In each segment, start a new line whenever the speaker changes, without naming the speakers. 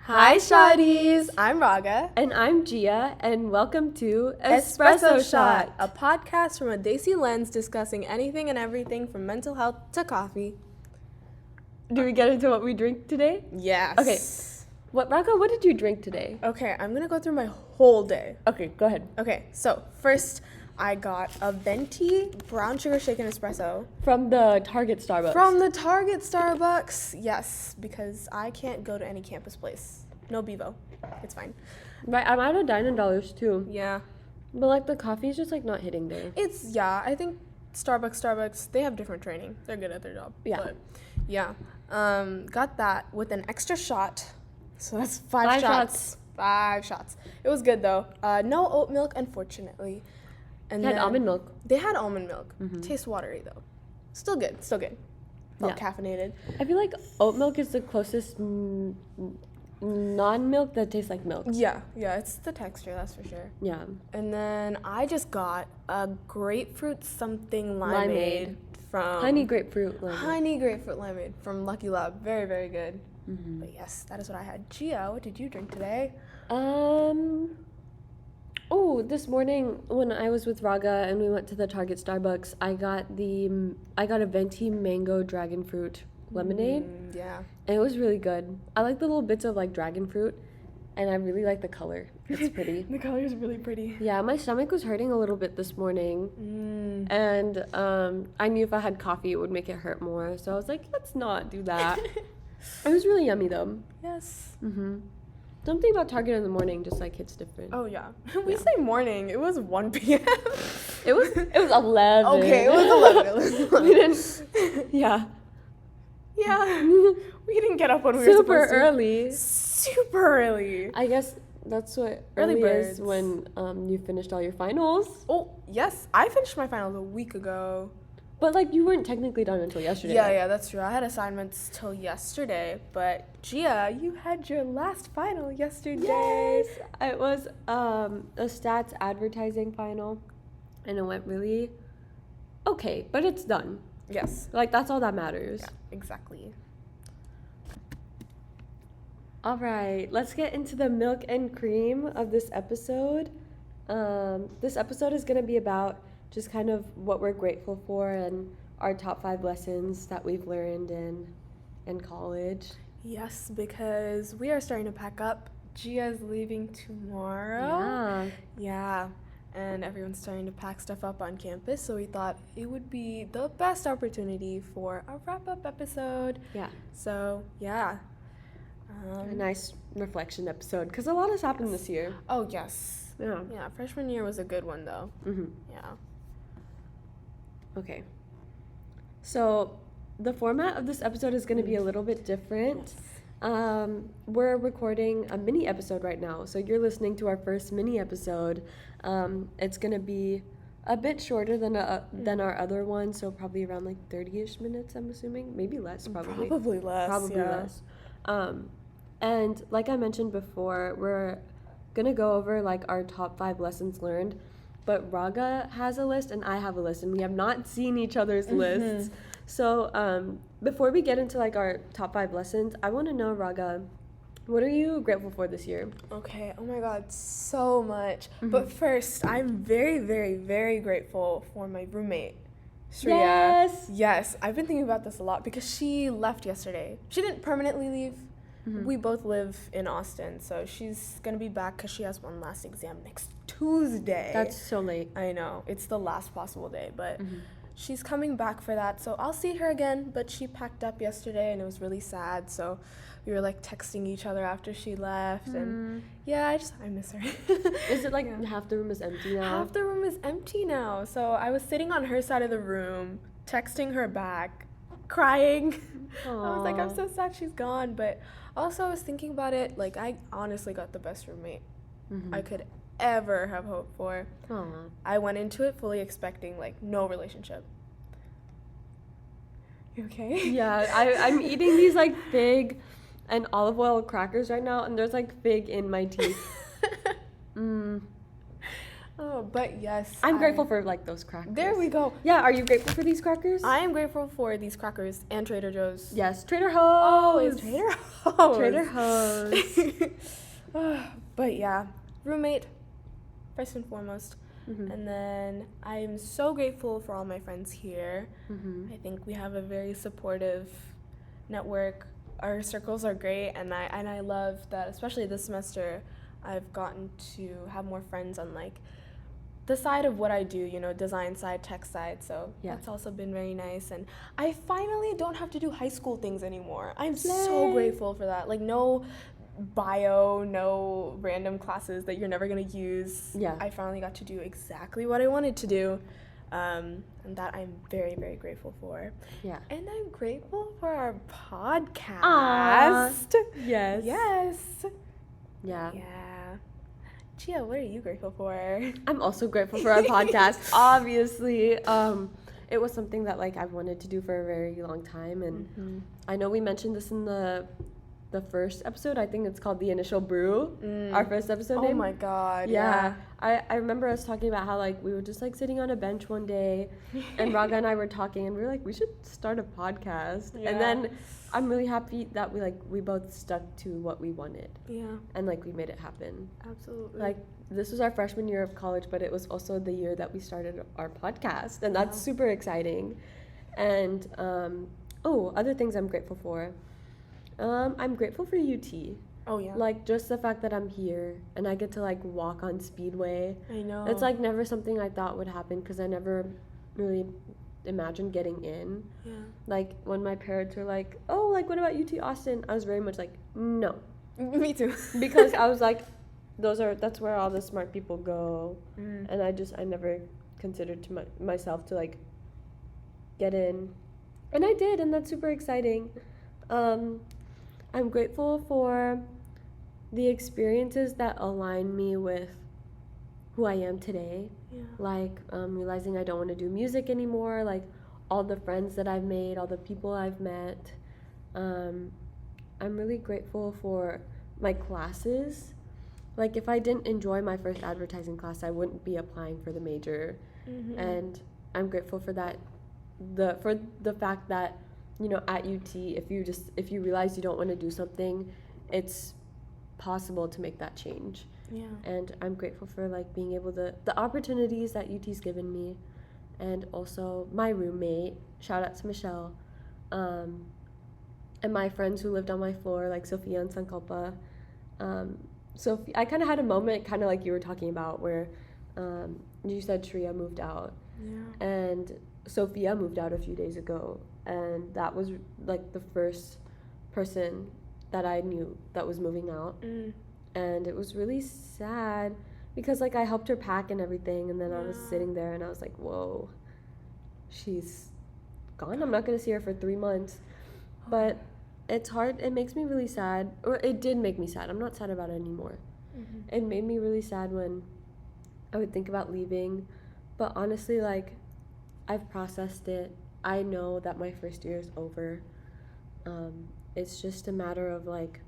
Hi, Shotties! I'm Raaga.
And I'm Jia, and welcome to
Espresso Shot, a podcast from a Desi lens discussing anything and everything from mental health to coffee.
Do we get into what we drink today?
Yes.
Okay. Raaga, what did you drink today?
Okay, I'm gonna go through my whole day.
Okay, go ahead.
Okay, so first I got a venti brown sugar shaken espresso.
From the Target Starbucks.
From the Target Starbucks, yes, because I can't go to any campus place. No Bevo. It's fine.
Right, I'm out of Dine & Dollars too.
Yeah.
But like the coffee's just like not hitting there.
I think Starbucks, they have different training. They're good at their job.
Yeah.
But, yeah. Got that with an extra shot. So that's five shots. 5 shots. It was good though. No oat milk, unfortunately. And
They had almond milk.
They had almond milk.
Mm-hmm.
Tastes watery though. Still good. Felt caffeinated.
I feel like oat milk is the closest non-milk that tastes like milk.
Yeah, it's the texture, that's for sure.
Yeah.
And then I just got a grapefruit something limeade from
Honey grapefruit limeade.
Honey grapefruit limeade from Lucky Lab. Very, very good.
Mm-hmm.
But yes, that is what I had. Gia, what did you drink today?
This morning when I was with Raaga and we went to the Target Starbucks, I got a venti mango dragon fruit lemonade.
Yeah.
And it was really good. I like the little bits of like dragon fruit, and I really like the color. It's pretty.
The color is really pretty.
Yeah, my stomach was hurting a little bit this morning, and I knew if I had coffee it would make it hurt more. So I was like, let's not do that. It was really yummy though.
Yes.
Mhm. Something about Target in the morning just like hits different.
Oh yeah. We say morning. It was 1 p.m.
It was 11.
Okay, it was 11.
We didn't. Yeah.
Yeah. We didn't get up when we were supposed to. Super early.
I guess that's what
Early
early
birds.
is when you finished all your finals.
Oh, yes. I finished my finals a week ago.
But like you weren't technically done until yesterday.
Yeah, that's true. I had assignments till yesterday, but Gia, you had your last final yesterday.
Yes. It was a stats advertising final, and it went really okay, but it's done.
Yes.
Like that's all that matters.
Yeah, exactly.
All right, let's get into the milk and cream of this episode. This episode is going to be about just kind of what we're grateful for and our top 5 lessons that we've learned in college.
Yes, because we are starting to pack up. Gia's leaving tomorrow. Yeah. And everyone's starting to pack stuff up on campus, so we thought it would be the best opportunity for a wrap-up episode.
Yeah.
So, yeah.
A nice reflection episode, because a lot has happened this year.
Oh, yes.
Yeah.
Yeah, freshman year was a good one, though.
Mm-hmm.
Yeah.
Okay. So the format of this episode is going to be a little bit different.
Yes.
We're recording a mini episode right now, so you're listening to our first mini episode. It's going to be a bit shorter than our other one, so probably around like 30-ish minutes, I'm assuming. Maybe less, probably.
Probably less.
And like I mentioned before, we're going to go over like our top 5 lessons learned. But Raaga has a list and I have a list, and we have not seen each other's lists. So before we get into like our top 5 lessons, I want to know, Raaga, what are you grateful for this year?
Okay, oh my god, so much. But first, I'm very, very, very grateful for my roommate, Shreya. Yes, I've been thinking about this a lot because she left yesterday. She didn't permanently leave. We both live in Austin, so she's going to be back because she has one last exam next Tuesday.
That's so late.
I know. It's the last possible day, but she's coming back for that, so I'll see her again. But she packed up yesterday, and it was really sad, so we were, like, texting each other after she left, and, yeah, I miss her.
Is it, like, half the room is empty now?
Half the room is empty now, so I was sitting on her side of the room, texting her back, crying. I was like, I'm so sad she's gone, but also I was thinking about it, like, I honestly got the best roommate I could ever have hoped for.
Aww.
I went into it fully expecting, like, no relationship. You okay?
Yeah, I'm eating these, like, fig and olive oil crackers right now, and there's, like, fig in my teeth.
Oh, but yes.
I'm grateful for like those crackers.
There we go.
Yeah, are you grateful for these crackers?
I am grateful for these crackers and Trader Joe's.
Yes, Trader Joe's.
Oh, it's Trader Joe's.
Trader Joe's.
But yeah, roommate, first and foremost.
Mm-hmm.
And then I'm so grateful for all my friends here.
Mm-hmm.
I think we have a very supportive network. Our circles are great, and I love that, especially this semester, I've gotten to have more friends on like the side of what I do, you know, design side, tech side. So that's also been very nice. And I finally don't have to do high school things anymore. I'm so grateful for that. Like no bio, no random classes that you're never going to use.
Yeah.
I finally got to do exactly what I wanted to do. And that I'm very, very grateful for.
Yeah.
And I'm grateful for our podcast.
Aww. Yes.
Yes.
Yeah.
Yeah. Jia, what are you grateful for?
I'm also grateful for our podcast. Obviously, it was something that like I've wanted to do for a very long time, and I know we mentioned this in the first episode. I think it's called The Initial Brew. Our first episode name.
Oh my god.
Yeah. I remember us talking about how like we were just like sitting on a bench one day, and Raaga and I were talking, and we were like, we should start a podcast. Yeah. And then I'm really happy that we both stuck to what we wanted. Yeah. And like we made it happen.
Absolutely.
Like this was our freshman year of college, but it was also the year that we started our podcast, and that's super exciting. And other things I'm grateful for. I'm grateful for UT.
Oh yeah.
Like just the fact that I'm here and I get to like walk on Speedway.
I know.
It's like never something I thought would happen because I never really imagined getting in.
Yeah.
Like when my parents were like, "Oh, like what about UT Austin?" I was very much like, "No."
Me too.
Because I was like, that's where all the smart people go. And I never considered to myself to like get in. And I did, and that's super exciting. I'm grateful for the experiences that align me with who I am today. Yeah. Like realizing I don't want to do music anymore, like all the friends that I've made, all the people I've met. I'm really grateful for my classes. Like if I didn't enjoy my first advertising class, I wouldn't be applying for the major. And I'm grateful for that, for the fact that, you know, at UT, if you realize you don't want to do something, it's possible to make that change. Yeah. And I'm grateful for like being able to, the opportunities that UT's given me, and also my roommate, shout out to Michelle, and my friends who lived on my floor, like Sophia and Sankalpa. Sophie, I kind of had a moment, kind of like you were talking about, where you said Shreya moved out. Yeah. And Sophia moved out a few days ago. And that was like the first person that I knew that was moving out. And it was really sad because like I helped her pack and everything, and then I was sitting there and I was like, whoa, she's gone. I'm not going to see her for 3 months. But it's hard. It makes me really sad. Or it did make me sad. I'm not sad about it anymore. It made me really sad when I would think about leaving. But honestly, like, I've processed it. I know that my first year is over. It's just a matter of like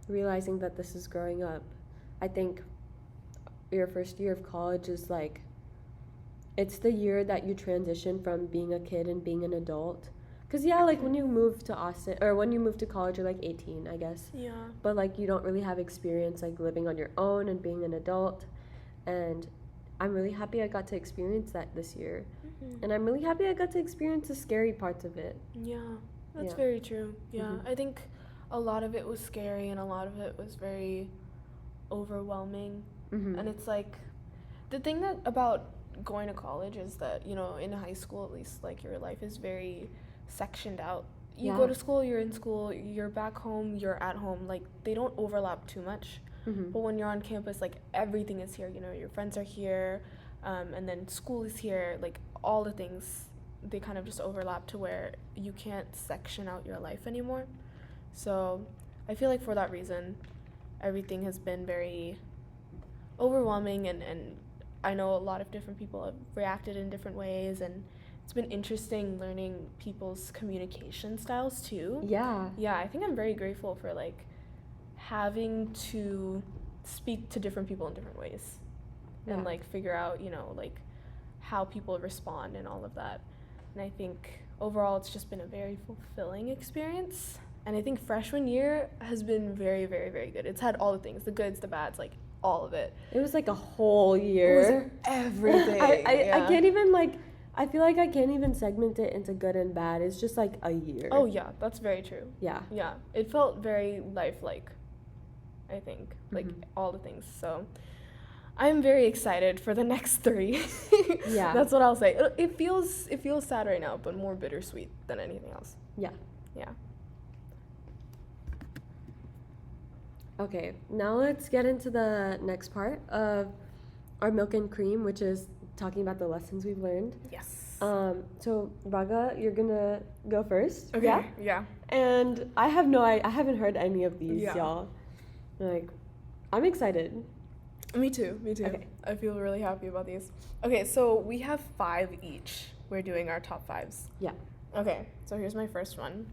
realizing that this is growing up. I think your first year of college is like, it's the year that you transition from being a kid and being an adult. Cause yeah, like when you move to Austin, or when you move to college, you're like 18, I guess. Yeah. But like you don't really have experience like living on your own and being an adult. And I'm really happy I got to experience that this year. And I'm really happy I got to experience the scary parts of it. Yeah, that's very true. Yeah, I think a lot of it was scary and a lot of it was very overwhelming. And it's like, the thing that about going to college is that, you know, in high school at least, like your life is very sectioned out. You go to school, you're in school, you're back home, you're at home. Like, they don't overlap too much. But when you're on campus, like, everything is here. You know, your friends are here, and then school is here. Like, all the things, they kind of just overlap to where you can't section out your life anymore. So I feel like for that reason, everything has been very overwhelming, and I know a lot of different people have reacted in different ways, and it's been interesting learning people's communication styles too. Yeah, I think I'm very grateful for like having to speak to different people in different ways.
and like figure out, you know, like how people respond and all of that. And I think overall it's just been a very fulfilling experience. And I think freshman year has been very, very, very good. It's had all the things, the goods, the bads, like all of it.
It was like a whole year.
It was everything.
I can't even like, I feel like I can't even segment it into good and bad. It's just like a year.
Oh yeah, that's very true.
Yeah.
Yeah, it felt very lifelike, I think, like all the things. So I'm very excited for the next 3.
Yeah.
That's what I'll say. It feels sad right now, but more bittersweet than anything else.
Yeah.
Yeah.
Okay, now let's get into the next part of our milk and cream, which is talking about the lessons we've learned.
Yes.
So Raaga, you're gonna go first.
Okay.
Yeah.
Yeah.
And I haven't heard any of these,
Yeah.
y'all. Like, I'm excited.
Me too.
Okay.
I feel really happy about these. Okay, so we have 5 each. We're doing our top 5s.
Yeah.
Okay, so here's my first one.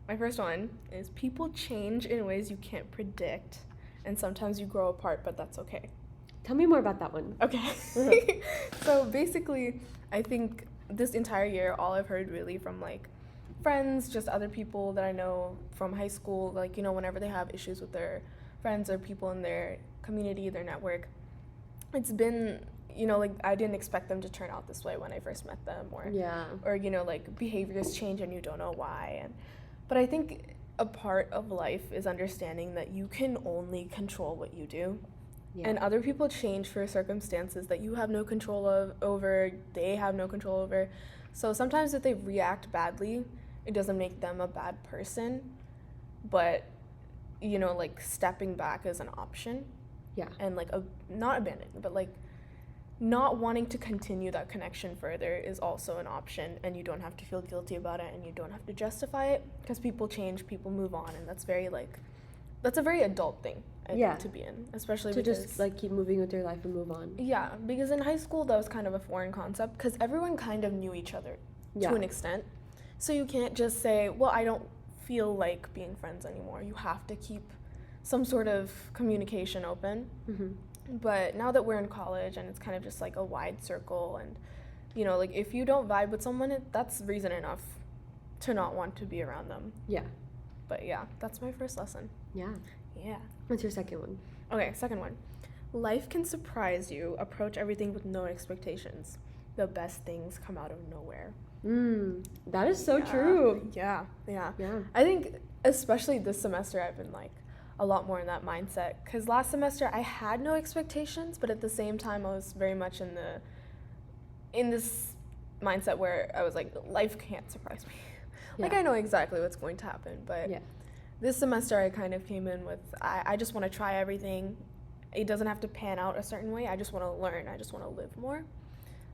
My first one is people change in ways you can't predict, and sometimes you grow apart, but that's okay.
Tell me more about that one.
Okay. So basically, I think this entire year, all I've heard really from like friends, just other people that I know from high school, like, you know, whenever they have issues with their friends or people in their community, their network, it's been, you know, like I didn't expect them to turn out this way when I first met them, or you know, like behaviors change and you don't know why. But I think a part of life is understanding that you can only control what you do.
Yeah.
And other people change for circumstances that you have no control over, they have no control over. So sometimes if they react badly, it doesn't make them a bad person, but, you know, like stepping back is an option.
Yeah.
And like not abandoning, but like not wanting to continue that connection further is also an option, and you don't have to feel guilty about it, and you don't have to justify it, because people change, people move on, and that's a very adult thing, I think, to be in, especially
to
because
just like keep moving with your life and move on.
Yeah, because in high school that was kind of a foreign concept, because everyone kind of knew each other to an extent, so you can't just say, well, I don't feel like being friends anymore. You have to keep some sort of communication open. But now that we're in college and it's kind of just like a wide circle, and, you know, like if you don't vibe with someone, that's reason enough to not want to be around them.
Yeah.
But yeah, that's my first lesson.
Yeah.
Yeah.
What's your second one?
Okay, second one. Life can surprise you. Approach everything with no expectations. The best things come out of nowhere.
That is so true.
Yeah.
Yeah.
I think especially this semester I've been like a lot more in that mindset, because last semester I had no expectations, but at the same time I was very much in this mindset where I was like, life can't surprise me. Like I know exactly what's going to happen, but this semester I kind of came in with I just want to try everything. It doesn't have to pan out a certain way. I just want to learn. I just want to live more.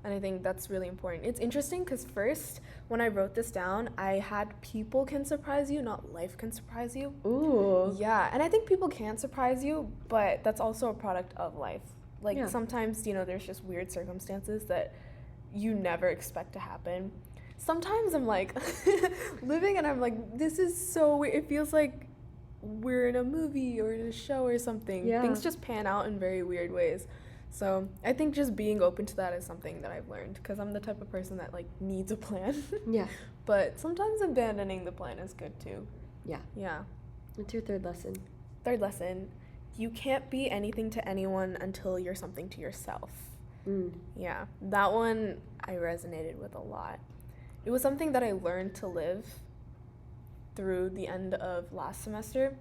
And I think that's really important. It's interesting because first, when I wrote this down, I had people can surprise you, not life can surprise you.
Ooh.
Yeah, and I think people can surprise you, but that's also a product of life. Like sometimes, you know, there's just weird circumstances that you never expect to happen. Sometimes I'm like living and I'm like, this is so weird. It feels like we're in a movie or in a show or something.
Yeah.
Things just pan out in very weird ways. So I think just being open to that is something that I've learned, because I'm the type of person that like needs a plan.
Yeah.
But sometimes abandoning the plan is good too.
Yeah.
Yeah.
What's your third lesson?
Third lesson, you can't be anything to anyone until you're something to yourself. Yeah, that one I resonated with a lot. It was something that I learned to live through the end of last semester,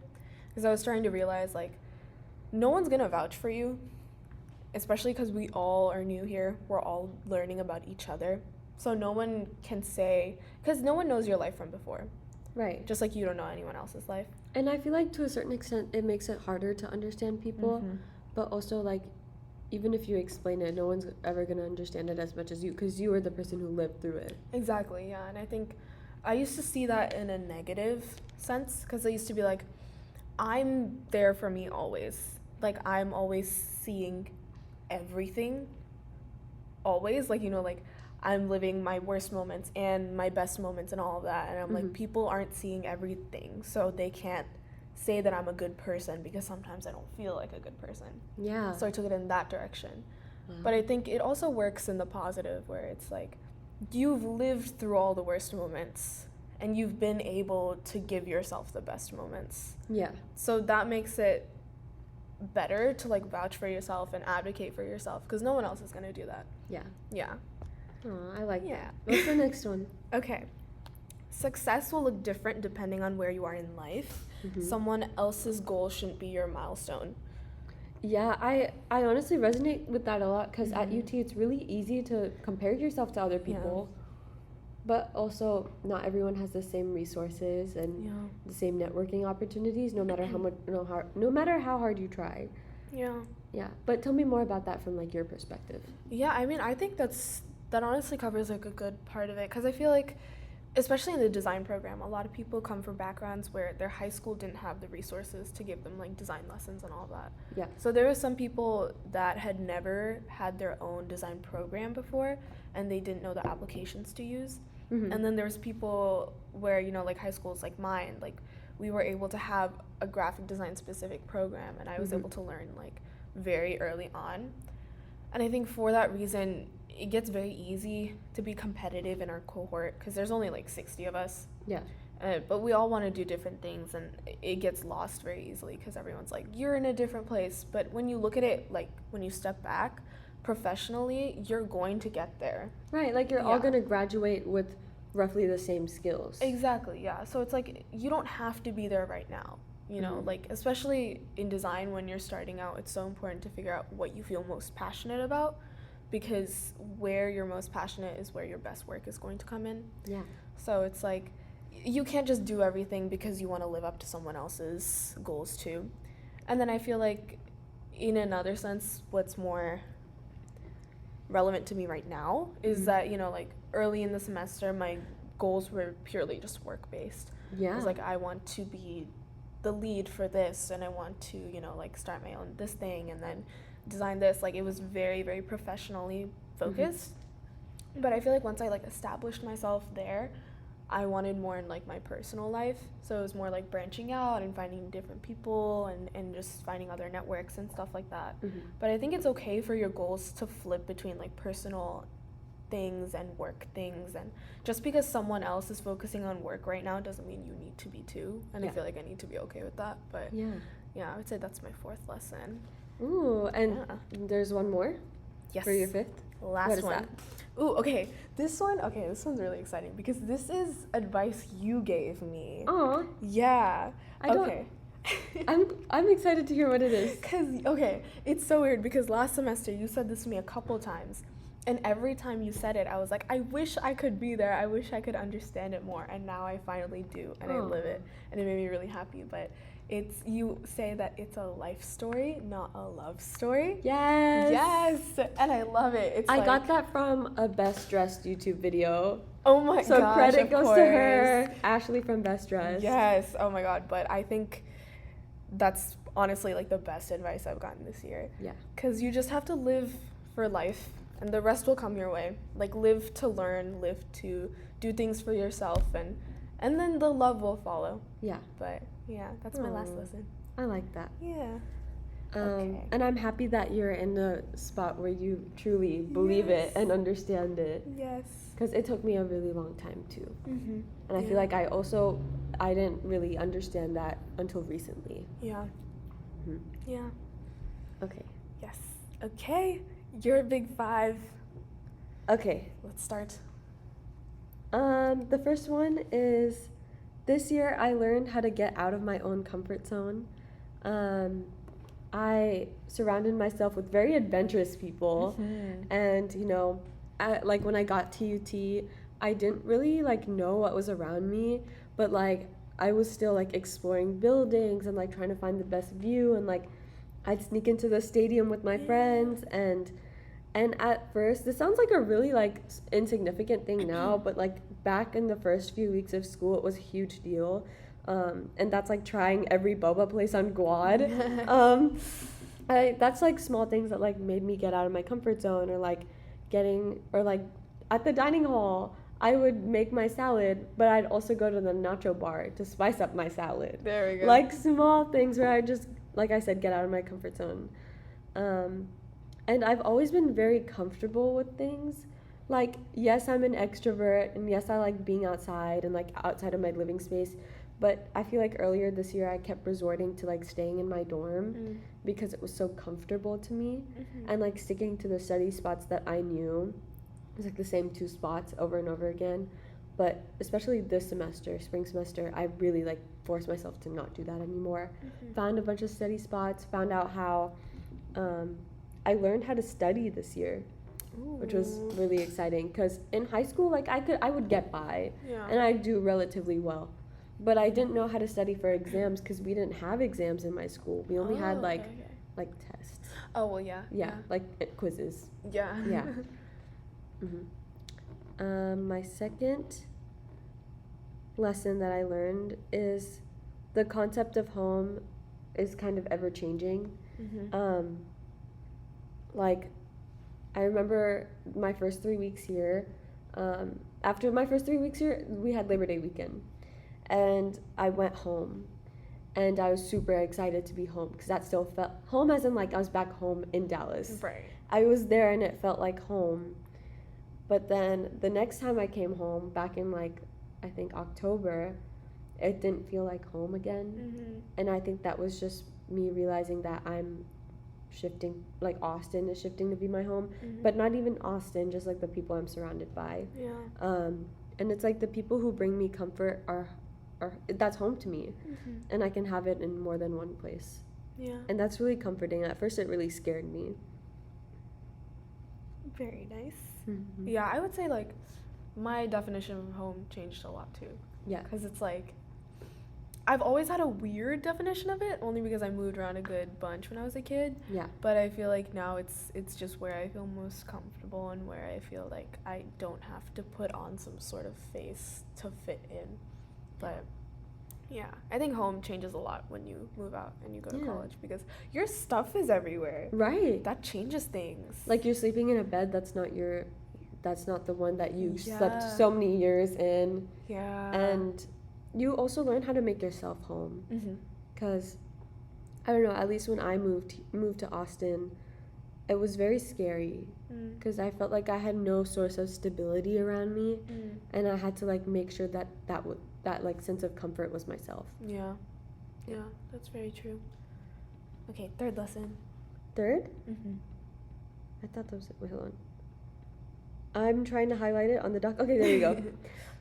because I was starting to realize like no one's gonna vouch for you, especially because we all are new here. We're all learning about each other. So no one can say, because no one knows your life from before.
Right.
Just like you don't know anyone else's life.
And I feel like to a certain extent it makes it harder to understand people, but also like even if you explain it, no one's ever going to understand it as much as you, because you are the person who lived through it.
Exactly, yeah. And I think I used to see that in a negative sense, because I used to be like, I'm there for me always. Like, I'm always seeing everything. Always. Like, you know, like, I'm living my worst moments and my best moments and all of that. And I'm like, people aren't seeing everything, so they can't say that I'm a good person, because sometimes I don't feel like a good person.
Yeah.
So I took it in that direction. But I think it also works in the positive where it's like you've lived through all the worst moments and you've been able to give yourself the best moments.
Yeah.
So that makes it better to like vouch for yourself and advocate for yourself because no one else is going to do that.
Yeah.
Yeah.
Oh, I like that. What's the next one?
Okay. Success will look different depending on where you are in life. Someone else's goal shouldn't be your milestone.
Yeah, I honestly resonate with that a lot because at UT it's really easy to compare yourself to other people. Yeah. But also, not everyone has the same resources and the same networking opportunities, no matter how much, no matter how hard you try.
Yeah.
Yeah, but tell me more about that from like your perspective.
Yeah, I mean, I think that honestly covers like a good part of it because I feel like, especially in the design program, a lot of people come from backgrounds where their high school didn't have the resources to give them like design lessons and all that.
Yeah.
So there were some people that had never had their own design program before and they didn't know the applications to use. And then there's people where, you know, like high schools like mine, like we were able to have a graphic design specific program and I was able to learn like very early on. And I think for that reason, it gets very easy to be competitive in our cohort because there's only like 60 of us.
Yeah.
But we all want to do different things and it gets lost very easily because everyone's like, you're in a different place. But when you look at it, like when you step back, professionally, you're going to get there.
Right, like you're all going to graduate with roughly the same skills.
Exactly, yeah. So it's like you don't have to be there right now. You know, like especially in design when you're starting out, it's so important to figure out what you feel most passionate about because where you're most passionate is where your best work is going to come in.
Yeah.
So it's like you can't just do everything because you want to live up to someone else's goals too. And then I feel like in another sense, what's more relevant to me right now is that, you know, like early in the semester, my goals were purely just work-based.
Yeah.
It was like, I want to be the lead for this and I want to, you know, like start my own this thing and then design this. Like it was very, very professionally focused. But I feel like once I like established myself there, I wanted more in like my personal life. So it was more like branching out and finding different people and just finding other networks and stuff like that. But I think it's okay for your goals to flip between like personal things and work things, and just because someone else is focusing on work right now doesn't mean you need to be too. And I feel like I need to be okay with that. But yeah, I would say that's my fourth lesson.
Ooh, and there's one more?
Yes.
For your fifth?
Last one. That? Ooh, okay. This one's really exciting because this is advice you gave me.
Aw.
Yeah.
I'm excited to hear what it is.
Okay, it's so weird because last semester you said this to me a couple times. And every time you said it, I was like, I wish I could be there. I wish I could understand it more. And now I finally do, and I live it. And it made me really happy. But you say that it's a life story, not a love story.
Yes.
Yes. And I love it.
I got that from a Best Dressed YouTube video.
Oh my gosh.
So credit goes to her, Ashley from Best Dressed.
Yes. Oh my God. But I think that's honestly like the best advice I've gotten this year.
Yeah.
Because you just have to live for life. And the rest will come your way. Like, live to learn, live to do things for yourself, and then the love will follow.
Yeah.
But, yeah, that's my last lesson.
I like that.
Yeah.
Okay. And I'm happy that you're in a spot where you truly believe it and understand it.
Yes.
Because it took me a really long time, too. And I feel like I didn't really understand that until recently.
Yeah. Yeah.
Okay.
Yes. Okay. Your big five.
Okay.
Let's start.
The first one is, this year I learned how to get out of my own comfort zone. I surrounded myself with very adventurous people. And, you know, like when I got to UT, I didn't really like know what was around me, but like I was still like exploring buildings and like trying to find the best view, and like I'd sneak into the stadium with my friends, and at first, this sounds like a really like insignificant thing now, but like back in the first few weeks of school, it was a huge deal. And that's like trying every boba place on Guad. That's like small things that like made me get out of my comfort zone, or like at the dining hall, I would make my salad, but I'd also go to the nacho bar to spice up my salad.
There we go.
Like small things where I just, like I said, get out of my comfort zone. And I've always been very comfortable with things. Like, yes, I'm an extrovert, and yes, I like being outside and like outside of my living space. But I feel like earlier this year I kept resorting to like staying in my dorm because it was so comfortable to me, and like sticking to the study spots that I knew. It was like the same 2 spots over and over again. But especially this semester, spring semester, I really like forced myself to not do that anymore. Found a bunch of study spots, found out how I learned how to study this year. Ooh. Which was really exciting because in high school, like I would get by, and I'd do relatively well, but I didn't know how to study for exams because we didn't have exams in my school. We only had like tests.
Oh well, yeah.
Yeah, like quizzes.
Yeah.
Yeah. My second lesson that I learned is the concept of home is kind of ever changing. Like, I remember my first 3 weeks here. After my first 3 weeks here, we had Labor Day weekend. And I went home. And I was super excited to be home because that still felt home, as in like I was back home in Dallas.
Right.
I was there and it felt like home. But then the next time I came home, back in like, I think October, it didn't feel like home again. And I think that was just me realizing that I'm shifting, like Austin is shifting to be my home, but not even Austin, just like the people I'm surrounded by. And it's like the people who bring me comfort are that's home to me, and I can have it in more than one place. And that's really comforting. At first it really scared me.
Very nice. Yeah, I would say like my definition of home changed a lot too.
Yeah,
because it's like I've always had a weird definition of it, only because I moved around a good bunch when I was a kid.
Yeah.
But I feel like now it's just where I feel most comfortable and where I feel like I don't have to put on some sort of face to fit in. But yeah, I think home changes a lot when you move out and you go to college because your stuff is everywhere.
Right.
That changes things.
Like you're sleeping in a bed that's not the one that you slept so many years in.
Yeah.
And you also learn how to make yourself home, because I don't know, at least when I moved to Austin, it was very scary because I felt like I had no source of stability around me, and I had to like make sure that like sense of comfort was myself.
Yeah, that's very true. Okay, third lesson.
Third? I thought that was it. Wait, hold on. I'm trying to highlight it on the doc. Okay, there you go.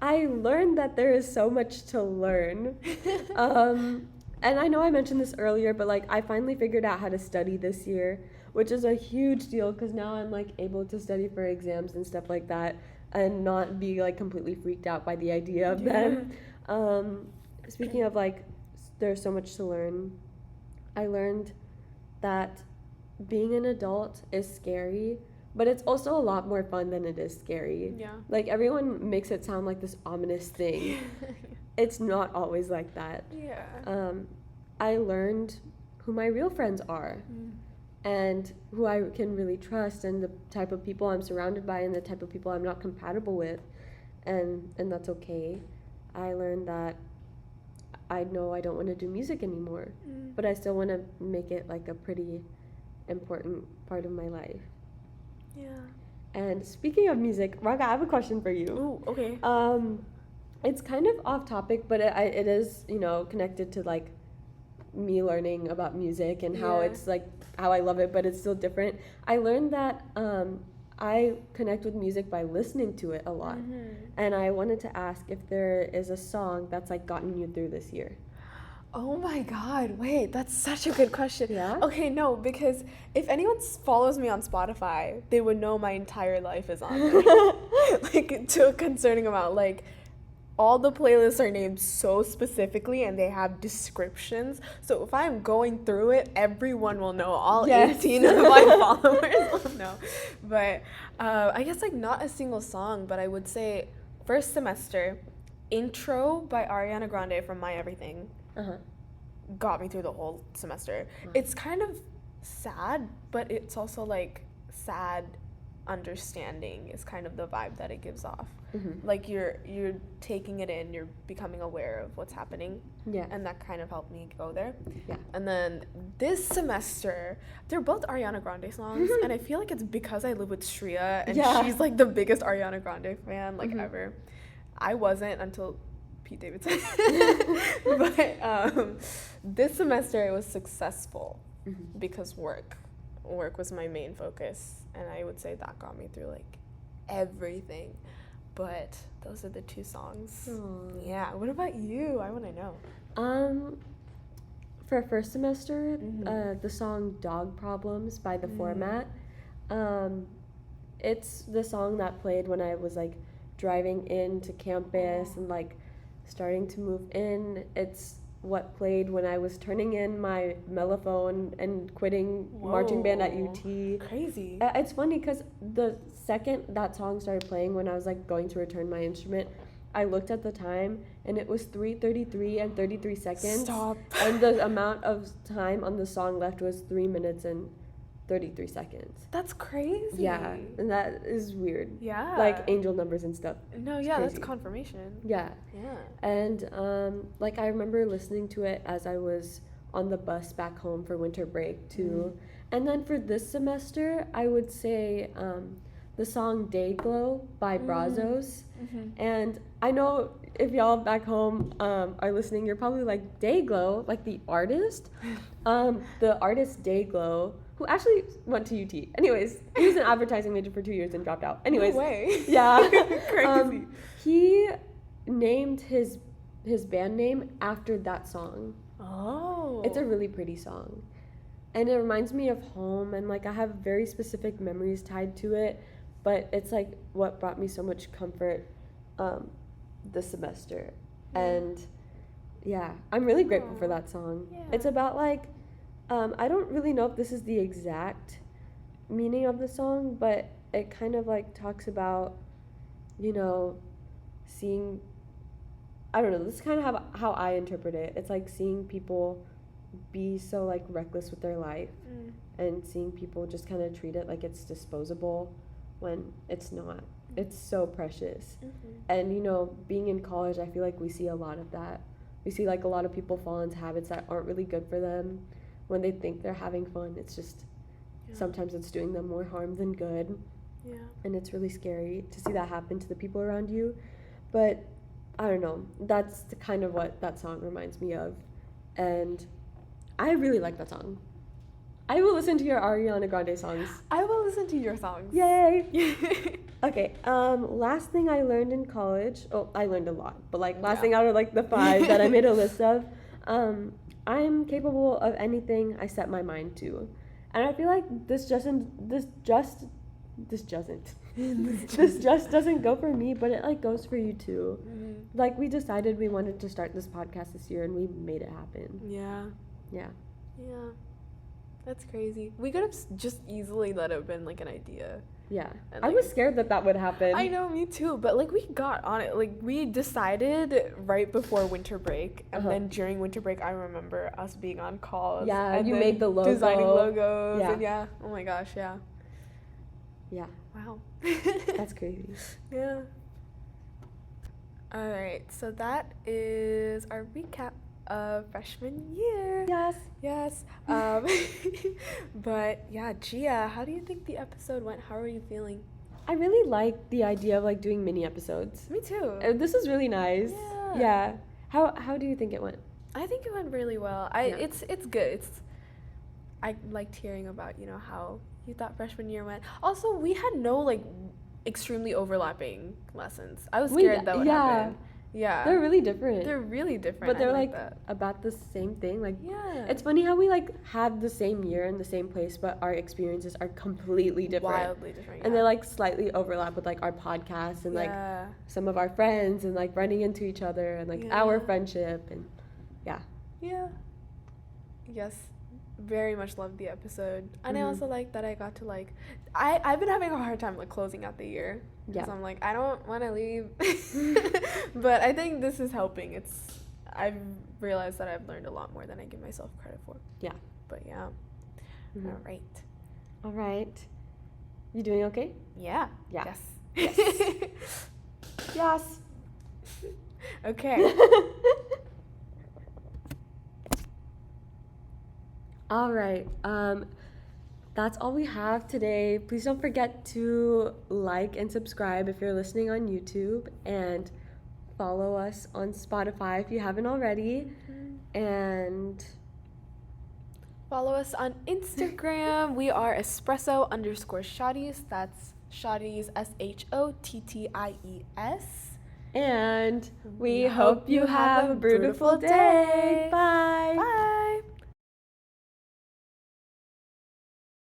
I learned that there is so much to learn. And I know I mentioned this earlier, but like I finally figured out how to study this year, which is a huge deal because now I'm like able to study for exams and stuff like that and not be like completely freaked out by the idea of them. Speaking of like, there's so much to learn. I learned that being an adult is scary, but it's also a lot more fun than it is scary.
Yeah.
Like, everyone makes it sound like this ominous thing. It's not always like that.
Yeah.
I learned who my real friends are and who I can really trust, and the type of people I'm surrounded by and the type of people I'm not compatible with, and that's okay. I learned that I know I don't want to do music anymore, but I still want to make it like a pretty important part of my life.
Yeah.
And speaking of music, Raaga, I have a question for you.
Ooh, okay.
It's kind of off topic, but it is, connected to like me learning about music and how it's like how I love it, but it's still different. I learned that I connect with music by listening to it a lot, and I wanted to ask if there is a song that's like gotten you through this year.
Oh my God, wait, that's such a good question.
Yeah?
Okay, no, because if anyone follows me on Spotify, they would know my entire life is on there. Like, to a concerning amount. Like, all the playlists are named so specifically and they have descriptions. So if I'm going through it, everyone will know. All 18 of my followers will know. But I guess like not a single song, but I would say first semester, Intro by Ariana Grande from My Everything got me through the whole semester. It's kind of sad, but it's also like sad understanding is kind of the vibe that it gives off. Like you're taking it in, you're becoming aware of what's happening.
Yeah.
And that kind of helped me go there.
Yeah.
And then this semester, they're both Ariana Grande songs, and I feel like it's because I live with Shreya, and she's like the biggest Ariana Grande fan like ever. I wasn't until Pete Davidson. But this semester it was successful because work was my main focus, and I would say that got me through like everything. But those are the two songs. Aww. Yeah. What about you? I want to know.
For first semester, the song Dog Problems by The Format. It's the song that played when I was like driving into campus and like starting to move in. It's what played when I was turning in my mellophone and quitting marching band at UT.
Crazy.
It's funny because the second that song started playing when I was like going to return my instrument, I looked at the time and it was 3:33 and 33 seconds.
Stop.
And the amount of time on the song left was 3 minutes and 33 seconds.
That's crazy.
Yeah, and that is weird.
Yeah.
Like angel numbers and stuff.
No, yeah, that's confirmation.
Yeah.
Yeah.
And like I remember listening to it as I was on the bus back home for winter break too. And then for this semester, I would say the song Dayglow by Brazos. And I know if y'all back home are listening, you're probably like, Dayglow, like the artist? The artist Dayglow, who actually went to UT. Anyways, he was an advertising major for 2 years and dropped out. Anyways.
No way.
Yeah.
Crazy.
He named his band name after that song.
Oh.
It's a really pretty song. And it reminds me of home, and like I have very specific memories tied to it, but it's like what brought me so much comfort this semester. And yeah, I'm really grateful for that song.
Yeah.
It's about like I don't really know if this is the exact meaning of the song, but it kind of like talks about, you know, seeing, I don't know, this is kind of how I interpret it. It's like seeing people be so like reckless with their life and seeing people just kind of treat it like it's disposable when it's not. It's so precious. And you know, being in college, I feel like we see a lot of that. We see like a lot of people fall into habits that aren't really good for them. When they think they're having fun, it's just sometimes it's doing them more harm than good.
Yeah.
And it's really scary to see that happen to the people around you. But I don't know, that's the kind of what that song reminds me of. And I really like that song. I will listen to your Ariana Grande songs.
I will listen to your songs.
Yay! Okay, last thing I learned in college, I learned a lot, but like last thing out of like the 5 that I made a list of, I'm capable of anything I set my mind to. And I feel like this just doesn't go for me, but it like goes for you too. Like we decided we wanted to start this podcast this year and we made it happen.
Yeah. That's crazy. We could have just easily let it have been like an idea.
Yeah.
And,
I was scared that would happen.
I know, me too. But like we got on it. Like we decided right before winter break, and then during winter break, I remember us being on calls.
Yeah,
and
you made the logo.
Designing logos.
Yeah.
And oh my gosh, yeah.
Yeah.
Wow.
That's crazy.
Yeah. All right. So that is our recap of freshman year. Yes. But yeah, Jia, how do you think the episode went? How are you feeling?
I really like the idea of like doing mini episodes.
Me too.
This is really nice. Yeah. How do you think it went?
I think it went really well. It's good. I liked hearing about, you know, how you thought freshman year went. Also, we had no like extremely overlapping lessons. I was scared that would happen. Yeah.
They're really different.
But
they're like about the same thing. Like,
yeah.
It's funny how we like had the same year in the same place, but our experiences are completely different.
Wildly different.
And they like slightly overlap with like our podcasts and like some of our friends and like running into each other and like our friendship and yeah.
Yes. Very much loved the episode. And I also like that I got to like I've been having a hard time like closing out the year. Because I'm like, I don't want to leave. But I think this is helping. I've realized that I've learned a lot more than I give myself credit for.
Yeah.
But yeah. All right.
You doing okay?
Yeah.
Yeah.
Yes.
Yes.
Okay.
All right. That's all we have today. Please don't forget to like and subscribe if you're listening on YouTube, and follow us on Spotify if you haven't already. And
follow us on Instagram. We are espresso_shotties. That's Shotties, SHOTTIES.
And we hope you have a beautiful day. Bye.
Bye.